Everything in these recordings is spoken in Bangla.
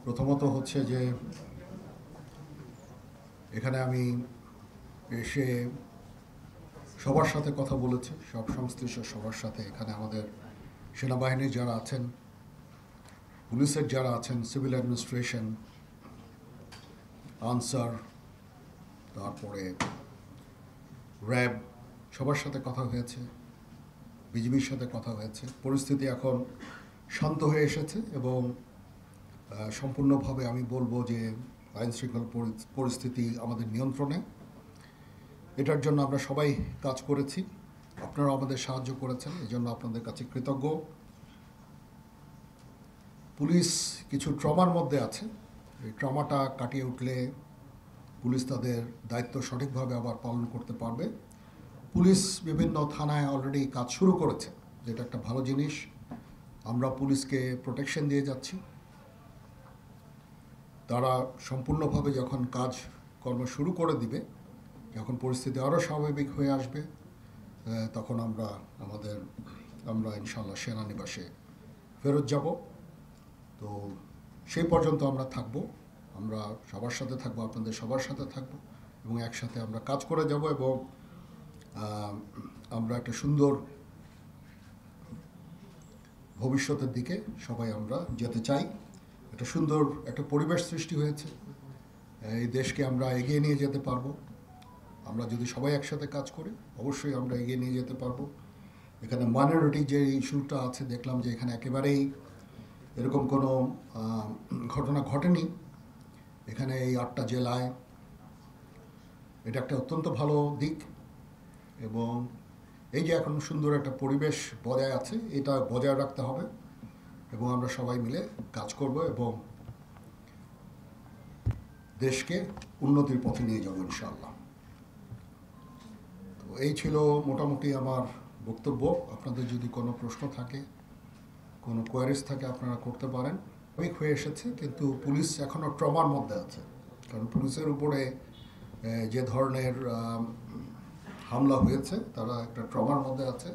প্রথমত হচ্ছে যে এখানে আমি এসে সবার সাথে কথা বলেছি, সব সংশ্লিষ্ট সবার সাথে। এখানে আমাদের সেনাবাহিনীর যারা আছেন, পুলিশের যারা আছেন, সিভিল অ্যাডমিনিস্ট্রেশন, আনসার, তারপরে র্যাব, সবার সাথে কথা হয়েছে, বিজিবির সাথে কথা হয়েছে। পরিস্থিতি এখন শান্ত হয়ে এসেছে এবং সম্পূর্ণভাবে আমি বলবো যে আইন শৃঙ্খলা পরিস্থিতি আমাদের নিয়ন্ত্রণে। এটার জন্য আমরা সবাই কাজ করেছি, আপনারা আমাদের সাহায্য করেছেন, এই জন্য আপনাদের কাছে কৃতজ্ঞ। পুলিশ কিছু ট্রমার মধ্যে আছে, এই ট্রমাটা কাটিয়ে উঠলে পুলিশ তাদের দায়িত্ব সঠিকভাবে আবার পালন করতে পারবে। পুলিশ বিভিন্ন থানায় অলরেডি কাজ শুরু করেছে, যেটা একটা ভালো জিনিস। আমরা পুলিশকে প্রোটেকশন দিয়ে যাচ্ছি। তারা সম্পূর্ণভাবে যখন কাজ কর্ম শুরু করে দিবে, যখন পরিস্থিতি আরও স্বাভাবিক হয়ে আসবে, তখন আমরা ইনশাল্লাহ সেনানিবাসে ফেরত যাব। তো সেই পর্যন্ত আমরা থাকব, আমরা সবার সাথে থাকবো, আপনাদের সবার সাথে থাকবো এবং একসাথে আমরা কাজ করে যাব এবং আমরা একটা সুন্দর ভবিষ্যতের দিকে সবাই আমরা যেতে চাই। একটা সুন্দর একটা পরিবেশ সৃষ্টি হয়েছে, এই দেশকে আমরা এগিয়ে নিয়ে যেতে পারবো। আমরা যদি সবাই একসাথে কাজ করি, অবশ্যই আমরা এগিয়ে নিয়ে যেতে পারবো। এখানে মাইনরিটি যে ইস্যুটা আছে, দেখলাম যে এখানে একেবারেই এরকম কোনো ঘটনা ঘটেনি। এখানে এই 8টা জেলায় এটা একটা অত্যন্ত ভালো দিক এবং এই যে এখন সুন্দর একটা পরিবেশ বজায় আছে, এটা বজায় রাখতে হবে এবং আমরা সবাই মিলে কাজ করব এবং দেশকে উন্নতির পথে নিয়ে যাব ইনশাআল্লাহ। তো এই ছিল মোটামুটি আমার বক্তব্য। আপনাদের যদি কোনো প্রশ্ন থাকে, কোনো কোয়ারিজ থাকে, আপনারা করতে পারেন। উইক হয়ে এসেছে, কিন্তু পুলিশ এখনও ট্রমার মধ্যে আছে, কারণ পুলিশের উপরে যে ধরনের হামলা হয়েছে, তারা একটা ট্রমার মধ্যে আছে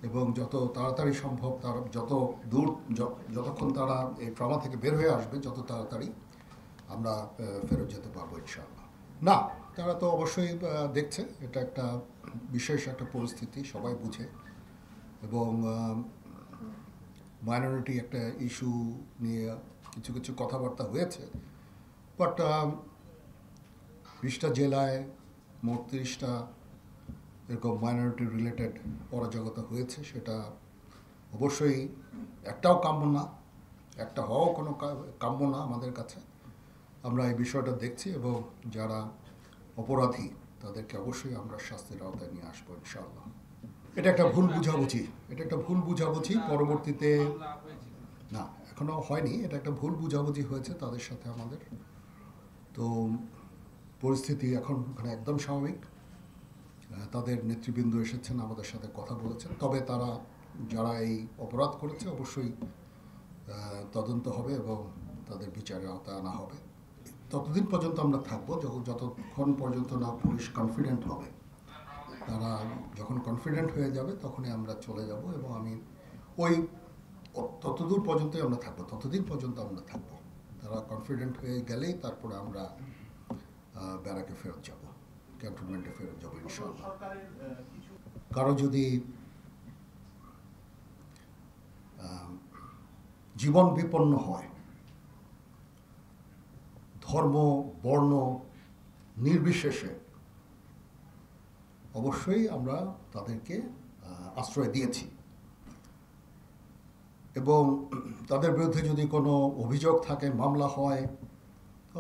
এবং যত তাড়াতাড়ি সম্ভব, তারা যতক্ষণ তারা এই ট্রমা থেকে বের হয়ে আসবে, যত তাড়াতাড়ি আমরা ফেরত যেতে পারবো ইনশাআল্লাহ। না, তারা তো অবশ্যই দেখছে এটা একটা বিশেষ একটা পরিস্থিতি, সবাই বুঝে এবং মাইনরিটি একটা ইস্যু নিয়ে কিছু কিছু কথাবার্তা হয়েছে। বাট 20টা জেলায় মোট 30টা এরকম মাইনরিটি রিলেটেড অরাজকতা হয়েছে, সেটা অবশ্যই একটাও কাম্য না, একটা হওয়াও কোনো কাম্য না আমাদের কাছে। আমরা এই বিষয়টা দেখছি এবং যারা অপরাধী তাদেরকে অবশ্যই আমরা শাস্তির আওতায় নিয়ে আসবো ইনশাআল্লাহ। এটা একটা ভুল বুঝাবুঝি পরবর্তীতে না, এখনো হয়নি, এটা একটা ভুল বুঝাবুঝি হয়েছে তাদের সাথে আমাদের। তো পরিস্থিতি এখন ওখানে একদম স্বাভাবিক। তাদের নেতৃবৃন্দ এসেছেন, আমাদের সাথে কথা বলেছেন, তবে তারা যারা এই অপরাধ করেছে অবশ্যই তদন্ত হবে এবং তাদের বিচারের আওতায় আনা হবে। ততদিন পর্যন্ত আমরা থাকবো যতক্ষণ পর্যন্ত না পুলিশ কনফিডেন্ট হবে। তারা যখন কনফিডেন্ট হয়ে যাবে তখনই আমরা চলে যাব এবং আমি ততদূর পর্যন্তই আমরা থাকবো, ততদিন পর্যন্ত আমরা থাকবো। তারা কনফিডেন্ট হয়ে গেলেই তারপরে আমরা ব্যারাকে ফেরত যাব, ক্যান্টনমেন্টে ফেরত যাবো ইনশাআল্লাহ। কারো যদি জীবন বিপন্ন হয়, ধর্ম বর্ণ নির্বিশেষে, অবশ্যই আমরা তাদেরকে আশ্রয় দিয়েছি এবং তাদের বিরুদ্ধে যদি কোনো অভিযোগ থাকে, মামলা হয়,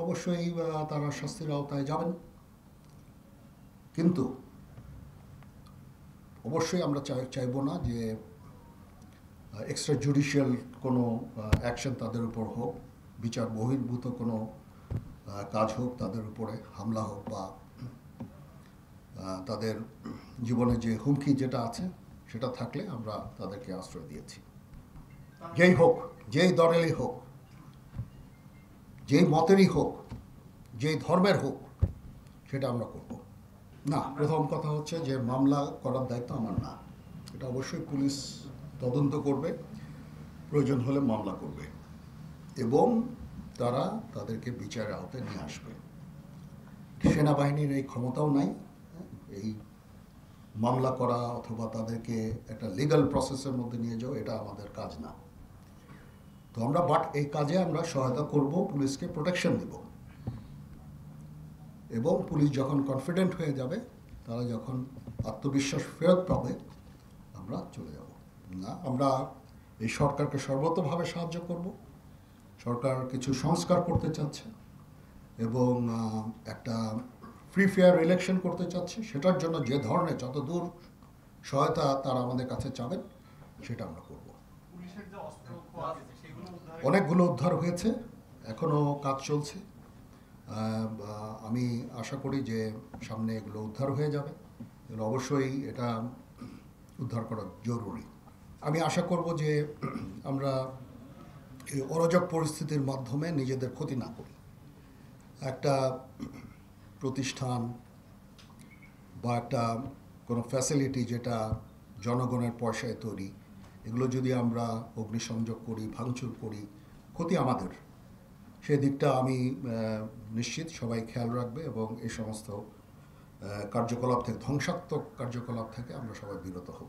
অবশ্যই তারা শাস্তির আওতায় যাবেন। কিন্তু অবশ্যই আমরা চাইব না যে এক্সট্রা জুডিশিয়াল কোনো অ্যাকশন তাদের উপর হোক, বিচার বহির্ভূত কোনো কাজ হোক তাদের উপরে, হামলা হোক বা তাদের জীবনে যে হুমকি যেটা আছে সেটা থাকলে আমরা তাদেরকে আশ্রয় দিয়েছি। যেই হোক, যেই দলেরই হোক, যেই মতেরই হোক, যেই ধর্মের হোক, সেটা আমরা করব না। প্রথম কথা হচ্ছে যে মামলা করার দায়িত্ব আমার না, এটা অবশ্যই পুলিশ তদন্ত করবে, প্রয়োজন হলে মামলা করবে এবং তারা তাদেরকে বিচারের আওতায় নিয়ে আসবে। সেনাবাহিনীর এই ক্ষমতাও নাই এই মামলা করা অথবা তাদেরকে একটা লিগ্যাল প্রসেসের মধ্যে নিয়ে যাওয়া, এটা আমাদের কাজ না। তো আমরা এই কাজে আমরা সহায়তা করব, পুলিশকে প্রোটেকশন দিব, এবং পুলিশ যখন কনফিডেন্ট হয়ে যাবে, তারা যখন আত্মবিশ্বাস ফেরত পাবে, আমরা চলে যাব। না, আমরা এই সরকারকে সর্বতোভাবে সাহায্য করব। সরকার কিছু সংস্কার করতে চাচ্ছে এবং একটা ফ্রি ফেয়ার ইলেকশন করতে চাচ্ছে। সেটার জন্য যে ধরনের যতদূর সহায়তা তারা আমাদের কাছে চাবেন, সেটা আমরা করব। অনেকগুলো উদ্ধার হয়েছে, এখনও কাজ চলছে। আমি আশা করি যে সামনে এগুলো উদ্ধার হয়ে যাবে। এগুলো অবশ্যই এটা উদ্ধার করা জরুরি। আমি আশা করব যে আমরা এই অরাজক পরিস্থিতির মাধ্যমে নিজেদের ক্ষতি না করি। একটা প্রতিষ্ঠান বা একটা কোনো ফ্যাসিলিটি যেটা জনগণের পয়সায় তৈরি, এগুলো যদি আমরা অগ্নিসংযোগ করি, ভাঙচুর করি, ক্ষতি আমাদের। সেদিকটা আমি নিশ্চিত সবাই খেয়াল রাখবে এবং এই সমস্ত কার্যকলাপ থেকে, ধ্বংসাত্মক কার্যকলাপ থেকে আমরা সবাই বিরত হব।